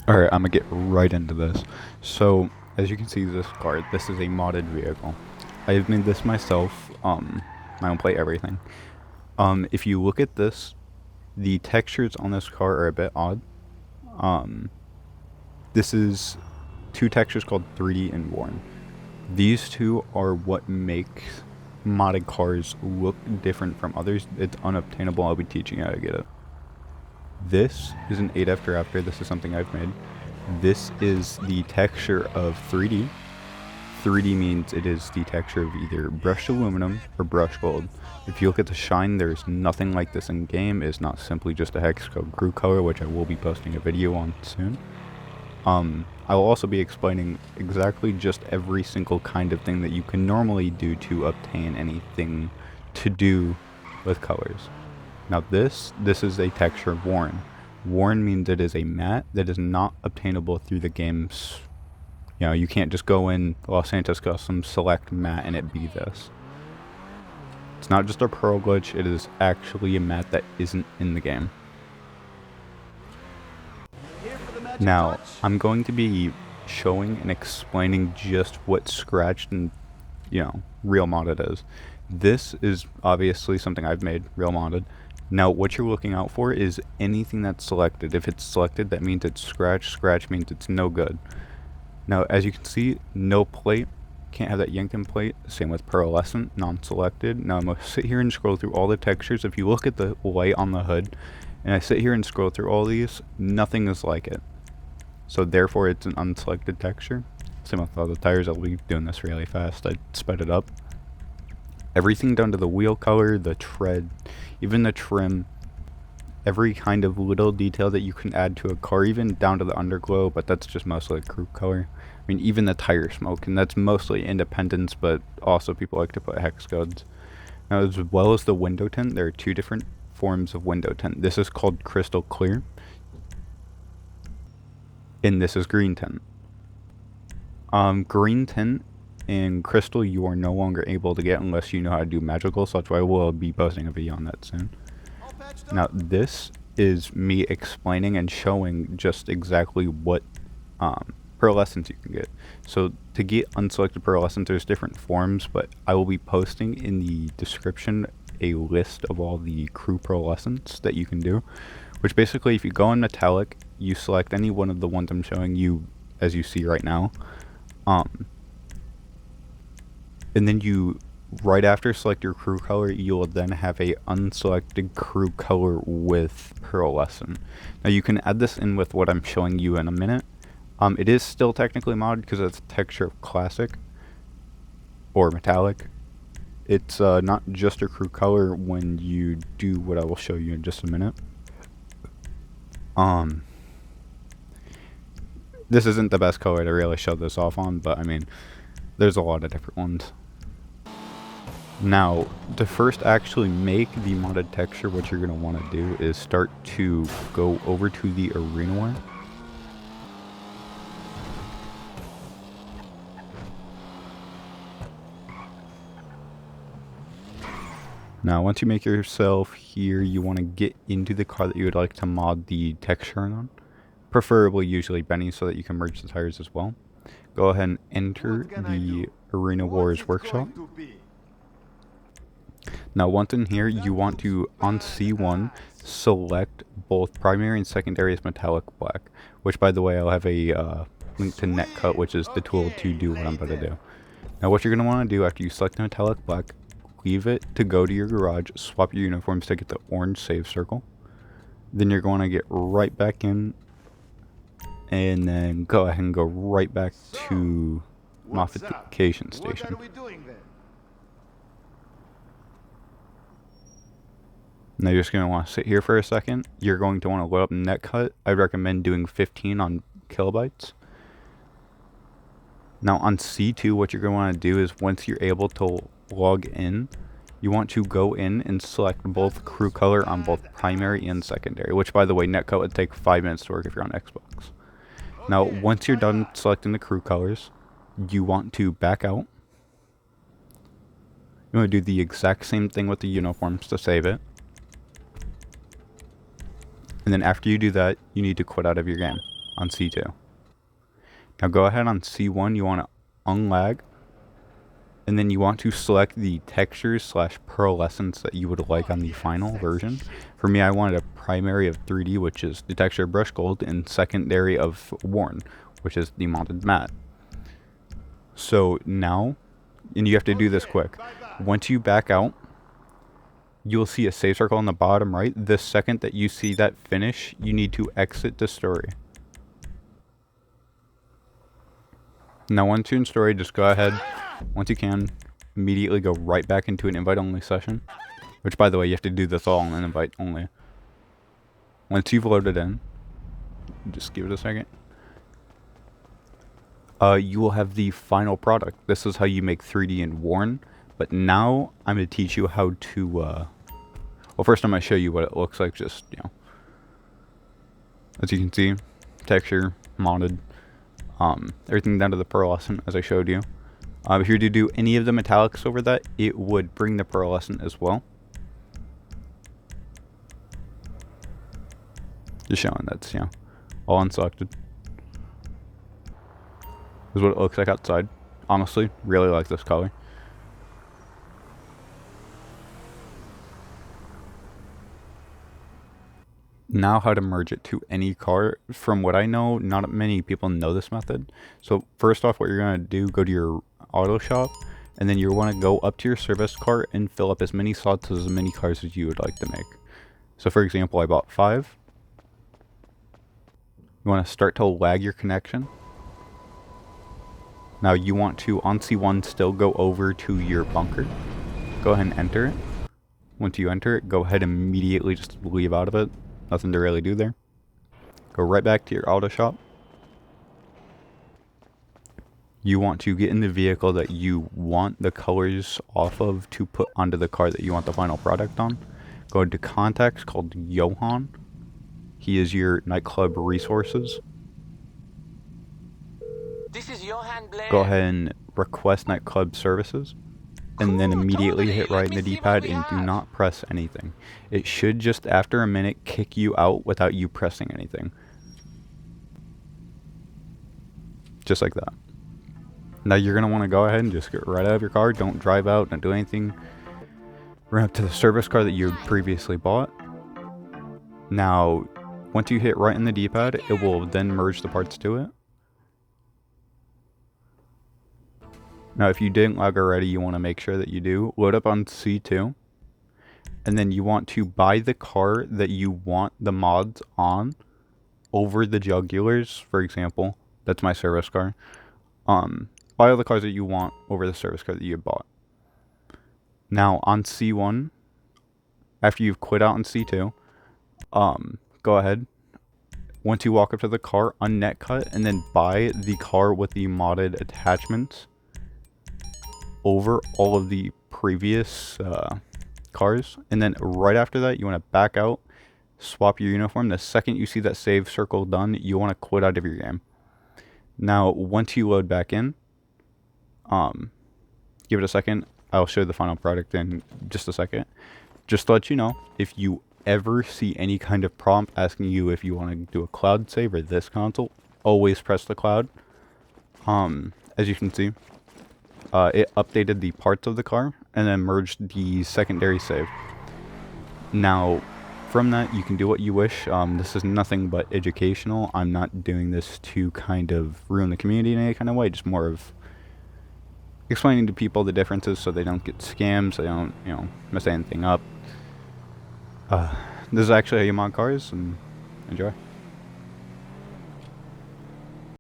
Alright, I'm gonna get right into this. So, as you can see this card, this is a modded vehicle. I've made this myself, my own plate, everything. If you look at this, the textures on this car are a bit odd. This is two textures called 3D and Worn. These two are what makes modded cars look different from others. It's unobtainable. I'll be teaching you how to get it. This is an 8 after. This is something I've made. This is the texture of 3D. 3D means it is the texture of either brushed aluminum or brushed gold. If you look at the shine, there's nothing like this in game. It's not simply just a hex code crew color, which I will be posting a video on soon. I will also be explaining exactly just every single kind of thing that you can normally do to obtain anything to do with colors. Now this is a texture of Worn. Worn means it is a matte that is not obtainable through the game's, you can't just go in Los Santos Custom, select matte, and it be this. It's not just a perl glitch, it is actually a matte that isn't in the game. Now, I'm going to be showing and explaining just what scratched and, real modded is. This is obviously something I've made, real modded. Now, what you're looking out for is anything that's selected. If it's selected, that means it's scratch. Scratch means it's no good. Now, as you can see, no plate. Can't have that Yankton plate. Same with pearlescent, non-selected. Now, I'm going to sit here and scroll through all the textures. If you look at the light on the hood, and I sit here and scroll through all these, nothing is like it. So, therefore, it's an unselected texture. Same with all the tires. I'll be doing this really fast. I sped it up. Everything down to the wheel color, the tread, even the trim, every kind of little detail that you can add to a car, even down to the underglow, but that's just mostly a crew color. I mean, even the tire smoke, and that's mostly independence, but also people like to put hex codes. Now, as well as the window tint, there are two different forms of window tint. This is called crystal clear, and this is green tint. Green tint and crystal you are no longer able to get unless you know how to do magical, so that's why we'll be posting a video on that soon. Now this is me explaining and showing just exactly what pearlescence you can get. So to get unselected pearlescence, there's different forms, but I will be posting in the description a list of all the crew pearlescence that you can do, which basically if you go in metallic, you select any one of the ones I'm showing you as you see right now, and then you, right after select your crew color, you will then have a unselected crew color with pearlescent. Now you can add this in with what I'm showing you in a minute. It is still technically modded because it's a texture of classic or metallic. It's not just a crew color when you do what I will show you in just a minute. This isn't the best color to really show this off on, but I mean, there's a lot of different ones. Now, to first actually make the modded texture, what you're going to want to do is start to go over to the arena one. Now, once you make yourself here, you want to get into the car that you would like to mod the texture on. Preferably usually Benny so that you can merge the tires as well. Go ahead and enter the Arena Wars workshop. Now once in here, you want to, on C1, select both primary and secondary as metallic black, which by the way, I'll have a link to Netcut, which is the tool to do what I'm about to do. Now what you're going to want to do after you select the metallic black, leave it to go to your garage, swap your uniforms to get the orange save circle. Then you're going to get right back in, and then go ahead and go right back to modification station. Now you're just going to want to sit here for a second. You're going to want to load up Netcut. I'd recommend doing 15 on kilobytes. Now on C2, what you're going to want to do is once you're able to log in, you want to go in and select both crew color on both primary and secondary, which by the way, Netcut would take 5 minutes to work if you're on Xbox. Now, once you're done selecting the crew colors, you want to back out. You want to do the exact same thing with the uniforms to save it. And then after you do that, you need to quit out of your game. on C2. Now go ahead on C1, you want to unlag, and then you want to select the textures slash pearlescence that you would like on the final version. For me, I wanted a primary of 3D, which is the texture of brush gold, and secondary of worn, which is the modded matte. So now, and you have to do this quick, once you back out, you'll see a save circle on the bottom right. The second that you see that finish, you need to exit the story. Now once you're in story, just go ahead, once you can, immediately go right back into an invite-only session. Which, by the way, you have to do this all in an invite-only. Once you've loaded in, just give it a second. You will have the final product. This is how you make 3D in Worn. But now, I'm going to teach you how to, well, first I'm going to show you what it looks like, just, you know. As you can see, texture, modded. Everything down to the pearlescent, as I showed you. If you were to do any of the metallics over that, it would bring the pearlescent as well. Just showing that's, you know, all unselected. This is what it looks like outside. Honestly, really like this color. Now how to merge it to any car. From what I know, not many people know this method. So first off, what you're going to do, go to your auto shop, and then you want to go up to your service cart and fill up as many slots as many cars as you would like to make. So for example, I bought 5. You want to start to lag your connection. Now you want to, on C1, still go over to your bunker. Go ahead and enter it. Once you enter it, go ahead and immediately just leave out of it. Nothing to really do there. Go right back to your auto shop. You want to get in the vehicle that you want the colors off of to put onto the car that you want the final product on. Go to contacts called Johan. He is your nightclub resources. This is Johan Blair. Go ahead and request nightclub services. And then immediately hit right in the D-pad and do not press anything. It should just after a minute kick you out without you pressing anything. Just like that. Now you're going to want to go ahead and just get right out of your car. Don't drive out, don't do anything. Run up to the service car that you previously bought. Now, once you hit right in the D-pad, it will then merge the parts to it. Now, if you didn't lag already, you want to make sure that you do. Load up on C2. And then you want to buy the car that you want the mods on over the jugulars, for example. That's my service car. Buy all the cars that you want over the service car that you bought. Now, on C1, after you've quit out on C2, go ahead. Once you walk up to the car, unnet cut, and then buy the car with the modded attachments over all of the previous cars. And then right after that, you want to back out, swap your uniform. The second you see that save circle done, you want to quit out of your game. Now, once you load back in, give it a second. I'll show the final product in just a second. Just to let you know, if you ever see any kind of prompt asking you if you want to do a cloud save or this console, always press the cloud. As you can see, it updated the parts of the car and then merged the secondary save. Now, from that, you can do what you wish. This is nothing but educational. I'm not doing this to kind of ruin the community in any kind of way, just more of explaining to people the differences so they don't get scammed, so they don't, you know, mess anything up. This is actually how you mod cars, and enjoy.